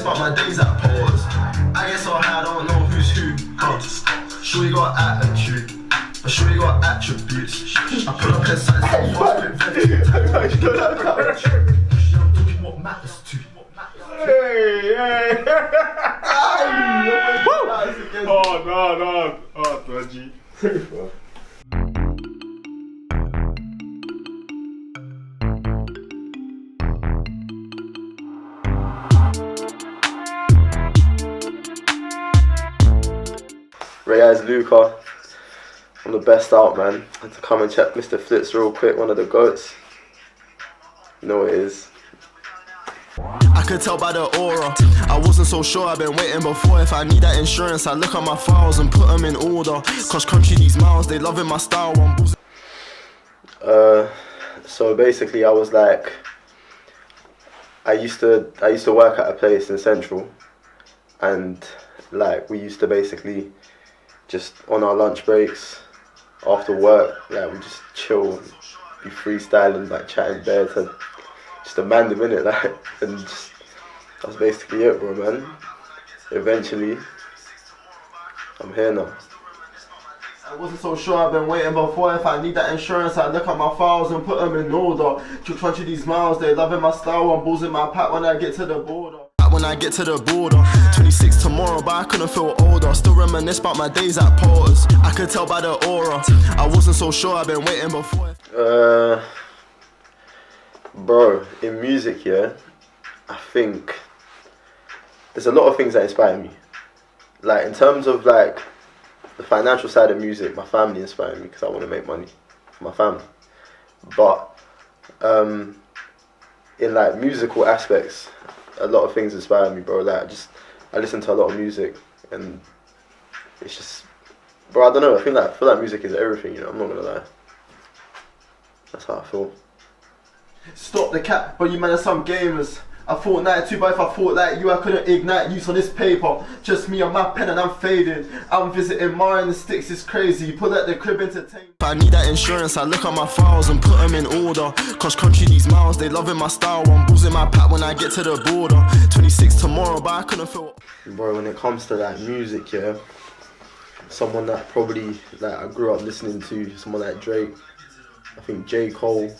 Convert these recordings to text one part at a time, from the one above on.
reminisce about my days at Porters. I get so high, I don't know who's who. Sure you got attitude, but sure you got attributes. I pull up inside some fast quick veg. I'm talking what matters to. Hey. Oh no. Oh, dodgy. Right, guys, Luca. I'm the best out, man. I had to come and check Mr Flipz real quick, one of the goats. You know what it is. I could tell by the aura. I wasn't so sure, I've been waiting before. If I need that insurance, I look at my files and put them in order. Cross country these miles, they loving my style. So basically I was like, I used to work at a place in Central, and like we used to basically just on our lunch breaks after work, like we just chill, be freestyling, like chatting bare to just a man the minute, like, and just, that's basically it, bro, man. Eventually, I'm here now. I wasn't so sure, I've been waiting before. If I need that insurance, I look at my files and put them in order. Crunching these miles, they loving my style. I'm bullsing my pack when I get to the border. When I get to the border, 26 tomorrow, but I couldn't feel older. Still reminisce about my days at Porters. I could tell by the aura. I wasn't so sure, I've been waiting before. Bro, in music, yeah, I think there's a lot of things that inspire me. Like in terms of like the financial side of music, my family inspired me because I want to make money for my family. But in like musical aspects, a lot of things inspire me, bro. Like I listen to a lot of music, and it's just, bro, I don't know. I feel like music is everything. You know, I'm not gonna lie. That's how I feel. Stop the cap, but you man are some gamers. I thought 92, but if I thought like you, I couldn't ignite use on this paper. Just me on my pen and I'm faded. I'm visiting Mara and the sticks is crazy. Pull out the crib entertainment. If I need that insurance, I look at my files and put them in order. Cross country these miles, they loving my style. I'm bullsing my pack when I get to the border. 26 tomorrow, but I couldn't feel. Bro, when it comes to like music, yeah, someone that probably like I grew up listening to, someone like Drake, I think J. Cole.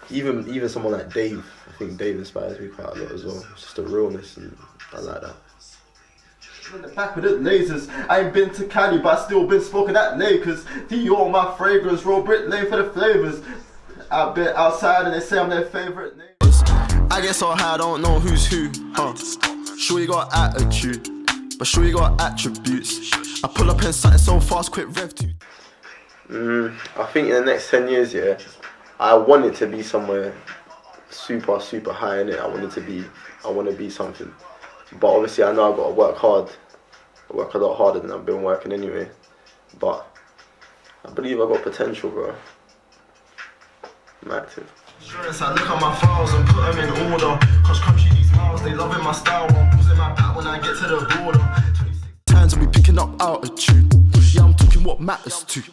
Even someone like Dave, I think Dave inspires me quite a lot as well. It's just a realness, and I like that. In the back with the lasers, I ain't been to Cali, but I still been smoking at Lakers. Dior, my fragrance, roll Brit Lane for the flavors. I've been outside and they say I'm their favorite neighbors. I get so high, I don't know who's who. Sure you got attitude, but sure you got attributes. I pull up in something so fast, quick rev too. I think in the next 10 years, yeah, I want it to be somewhere super high in it. I want to be something. But obviously I know I've got to work hard. I work a lot harder than I've been working anyway. But I believe I've got potential, bro. I'm active. Insurance, I look at my files and put them in order. Cross country these miles, they loving my style. I'm losing my pack when I get to the border. 26 times I'll be picking up altitude. Yeah, I'm talking what matters to.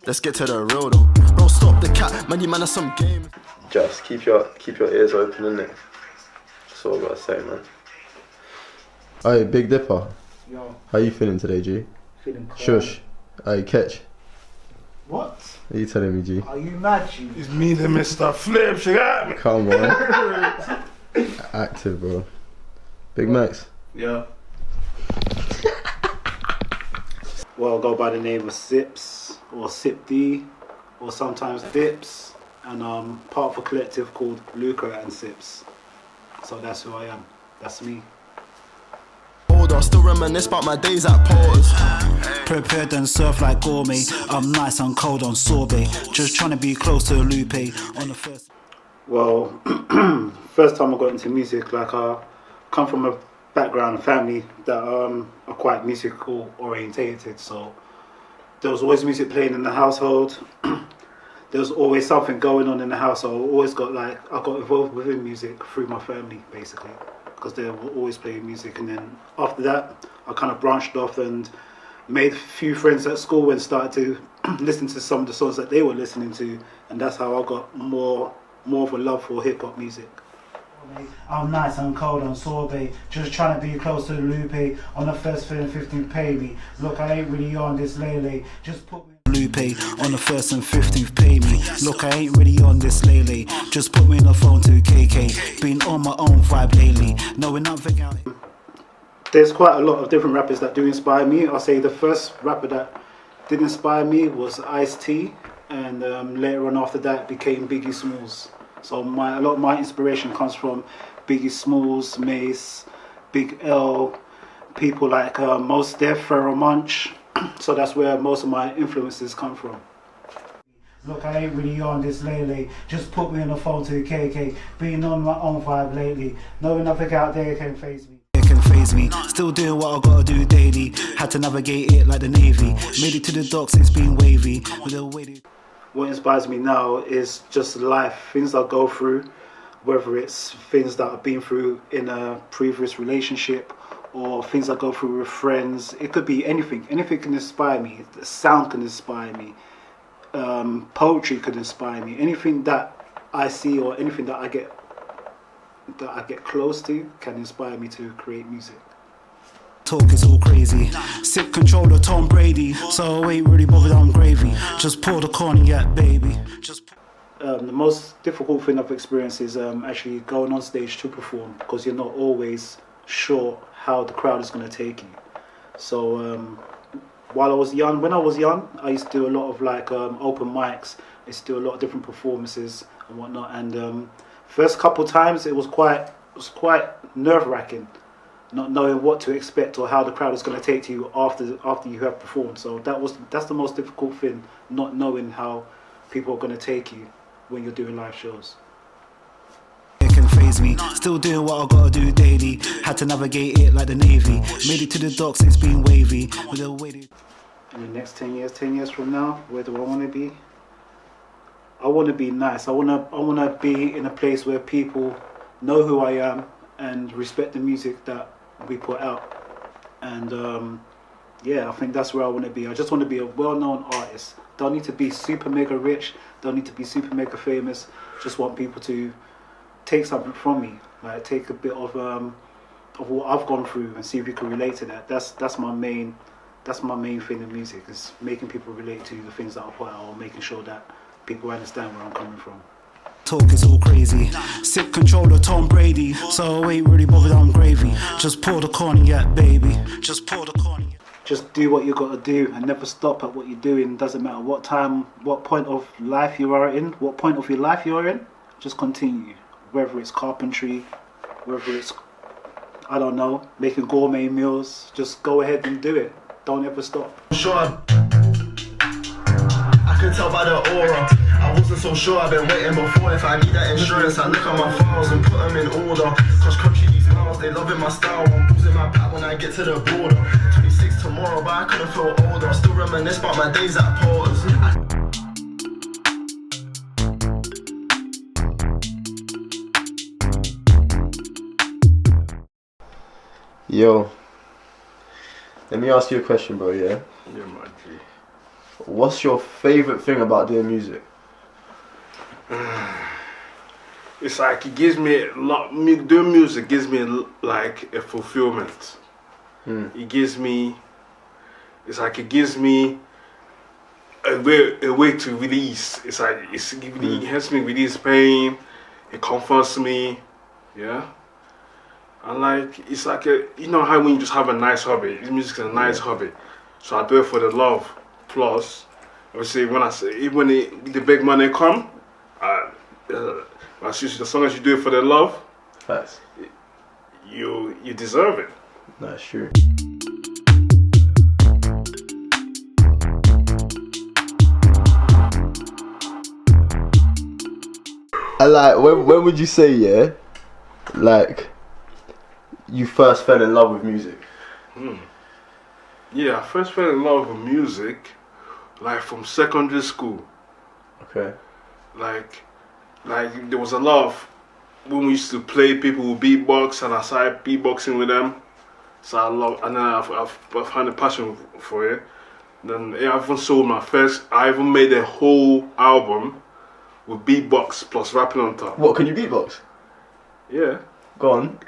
Let's get to the real though. Bro, stop the cat, man, you man are some game. Just keep your ears open, innit? That's all I gotta say, man. Hey, Big Dipper. Yo. How you feeling today, G? Feeling cold. Shush. Hey, Catch. What? What are you telling me, G? Are you mad, G? It's me, the Mr Flipz, you got me? Come on. Active, bro. Big Max. Yeah. Well, I go by the name of Cyps, or Cypd, or sometimes Dips, and I'm part of a collective called Luca and Cyps. So that's who I am. That's me. Still reminisce about my days at Porters. Prepared and surf like gourmet. I'm nice and cold on sorbet. Just trying to be close to Lupe on the first. Well, first time I got into music, like I come from a background, a family that are quite musical orientated. So there was always music playing in the household. There was always something going on in the house. So I got involved within music through my family, basically, because they were always playing music. And then after that, I kind of branched off and made a few friends at school and started to listen to some of the songs that they were listening to, and that's how I got more of a love for hip hop music. I'm nice and cold on sorbet, just trying to be close to Lupe. On the first and 15th, pay me. Look, I ain't really on this lately. Just put me Lupe on the 1st and 15th, pay me. Look, I ain't really on this lately. Just put me on the phone to KK. Been on my own vibe lately. Knowing nothing out. There's quite a lot of different rappers that do inspire me. I'll say the first rapper that did inspire me was Ice-T, and later on after that became Biggie Smalls. So a lot of my inspiration comes from Biggie Smalls, Mace, Big L, people like Mos Def, Pharoah Monch. So that's where most of my influences come from. Look, I ain't really on this lately. Just put me on the phone to KK. Been on my own vibe lately. Knowing nothing out there can phase me. Me. Still doing what I gotta do daily. Had to navigate it like the Navy. Made it to the docks, it's been wavy. What inspires me now is just life, things I go through, whether it's things that I've been through in a previous relationship or things I go through with friends. It could be anything. Anything can inspire me. The sound can inspire me. Poetry could inspire me. Anything that I see or anything that I get close to can inspire me to create music. Talk is all crazy. Sick controller Tom Brady. So I ain't really bothered, I'm gravy. Just pour the cognac, baby. The most difficult thing I've experienced is actually going on stage to perform, because you're not always sure how the crowd is going to take you. So when I was young, I used to do a lot of like open mics. I used to do a lot of different performances and whatnot. And first couple times it was quite nerve-wracking, not knowing what to expect or how the crowd is going to take to you after you have performed. So that's the most difficult thing, not knowing how people are going to take you when you're doing live shows. It can phase me. Still doing what I gotta do daily. Had to navigate it like the Navy. Made it to the docks, it's been wavy. With a weighted. In the next 10 years from now, where do I want to be? I want to be nice. I want to be in a place where people know who I am and respect the music that we put out. And yeah, I think that's where I want to be. I just want to be a well-known artist. Don't need to be super mega rich. Don't need to be super mega famous. Just want people to take something from me, like take a bit of what I've gone through and see if you can relate to that. That's my main thing in music, is making people relate to the things that I put out, or making sure that people understand where I'm coming from. Talk is all crazy. Sick controller Tom Brady. So I ain't really bothered, I'm gravy. Just pour the cognac, baby. Just pour the cognac. Just do what you got to do and never stop at what you're doing. Doesn't matter what time, what point of life you are in, what point of your life you are in. Just continue. Whether it's carpentry, whether it's, I don't know, making gourmet meals, just go ahead and do it. Don't ever stop. Sure, I can tell by the aura. I wasn't so sure, I've been waiting before. If I need that insurance, I look at my files and put them in order. Cause country these miles, they loving my style. I'm boozing my pack when I get to the border. 26 tomorrow, but I couldn't feel older. I still reminisce about my days at Porter's. Yo, let me ask you a question, bro, yeah? Yeah, my G. What's your favourite thing about doing music? It's like it gives me a lot. Doing music gives me like a fulfillment. It gives me. It's like it gives me a way to release. It's like it helps me release pain. It comforts me. Yeah. And like it's like you know how when you just have a nice hobby. Music is a nice hobby. So I do it for the love. Plus, obviously, when I say even when the big money come, as long as you do it for the love, Facts. You deserve it. That's true. And like, when would you say, yeah, like, you first fell in love with music? Yeah, I first fell in love with music, like from secondary school. Okay. Like there was a lot of when we used to play, people would beatbox, and I started beatboxing with them. So and then I found a passion for it. Then I even sold I even made a whole album with beatbox plus rapping on top. What, can you beatbox? Yeah. Go on.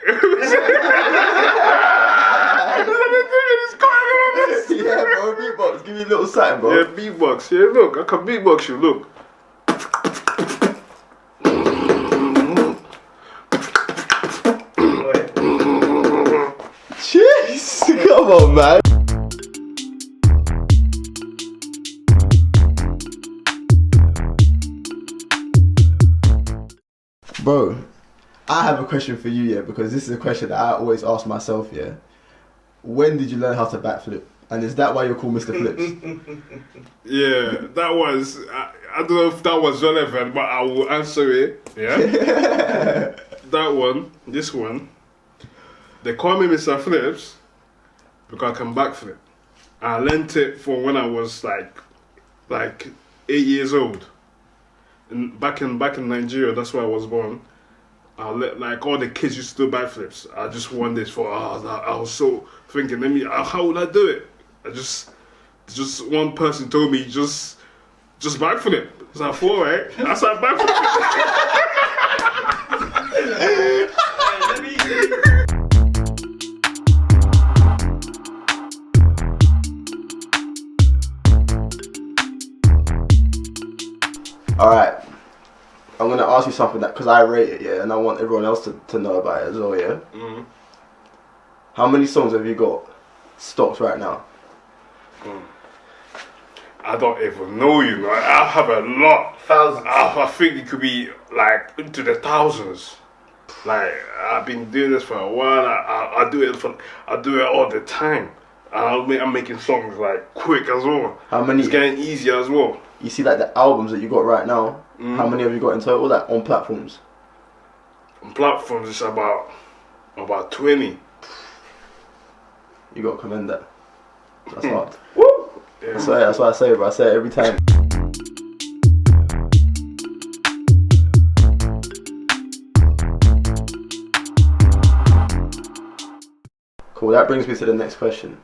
Yeah, bro, beatbox. Give me a little something, bro. Yeah, beatbox. Yeah, look, I can beatbox you. Look. Jeez, come on, man. Bro, I have a question for you, yeah, because this is a question that I always ask myself, yeah. When did you learn how to backflip? And is that why you're called Mr Flipz? Yeah, that was, I don't know if that was relevant, but I will answer it, yeah? That one, this one, they call me Mr Flipz because I can backflip. I learned it from when I was like 8 years old. And back in Nigeria, that's where I was born. Like all the kids used to do backflips. I just won this for, I was so thinking, how would I do it? Just one person told me, just backflip. So I thought, right? I started backflipping. Alright. I'm gonna ask you something that, because I rate it, yeah, and I want everyone else to know about it as well, yeah? Mm. How many songs have you got stocked right now? I don't even know, you know. I have a lot. Thousands. I think it could be like into the thousands. Like I've been doing this for a while. I do it all the time. I'm making songs like quick as well. How many? It's getting easier as well. You see, like the albums that you got right now. How many have you got in total? Like on platforms? On platforms, it's about 20. You got to commend that. That's hard. Woo! Yeah. That's what I say, bro. I say it every time. Cool. That brings me to the next question.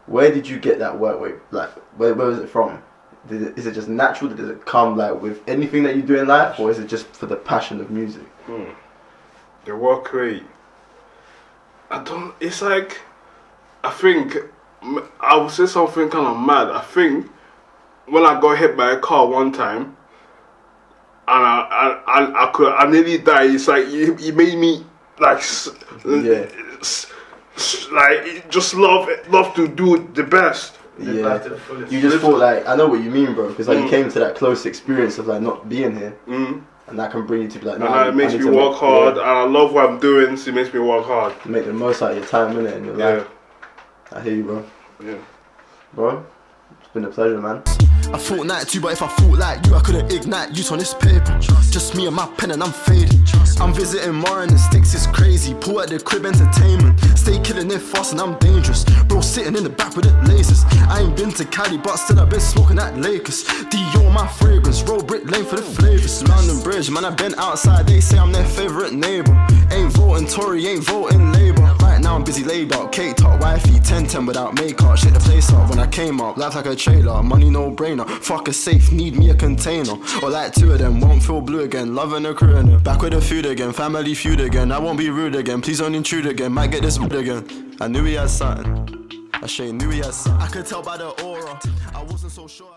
Where did you get that work rate? Like, where was it from? Is it just natural? Does it come like with anything that you do in life, or is it just for the passion of music? The work rate. It's like, I think, I would say something kind of mad. I think when I got hit by a car one time, and I nearly died. It's like, it made me like, Yeah. Like just love to do the best. Yeah, you just thought like, I know what you mean, bro, because like you came to that close experience of like not being here, and that can bring you to be like, nah, it makes me work hard, and I love what I'm doing, so it makes me work hard. Make the most out of your time, innit, in your life. I hear you, bro. Yeah. Bro, it's been a pleasure, man. I thought 92, but if I thought like you, I couldn't ignite use on this paper. Just me and my pen and I'm faded. I'm visiting more and the sticks is crazy. Pull at the crib entertainment. Stay killing it fast and I'm dangerous. Bro sitting in the back with the lasers. I ain't been to Cali, but still I've been smoking at Lakers. Dior my fragrance, roll brick lane for the flavors. London Bridge, man, I've been outside. They say I'm their favorite neighbor. Ain't voting Tory, ain't voting Labour. Right now I'm busy laid out, cake top, wifey, 10-10 without makeup. Shit the place up when I came up, life like a trailer, money no brainer. Fuck a safe, need me a container. Or like two of them, won't feel blue again. Loving a crew in it. Back with the food again, family feud again. I won't be rude again, please don't intrude again. Might get this again. I knew he had something. I knew he had something. I could tell by the aura, I wasn't so sure.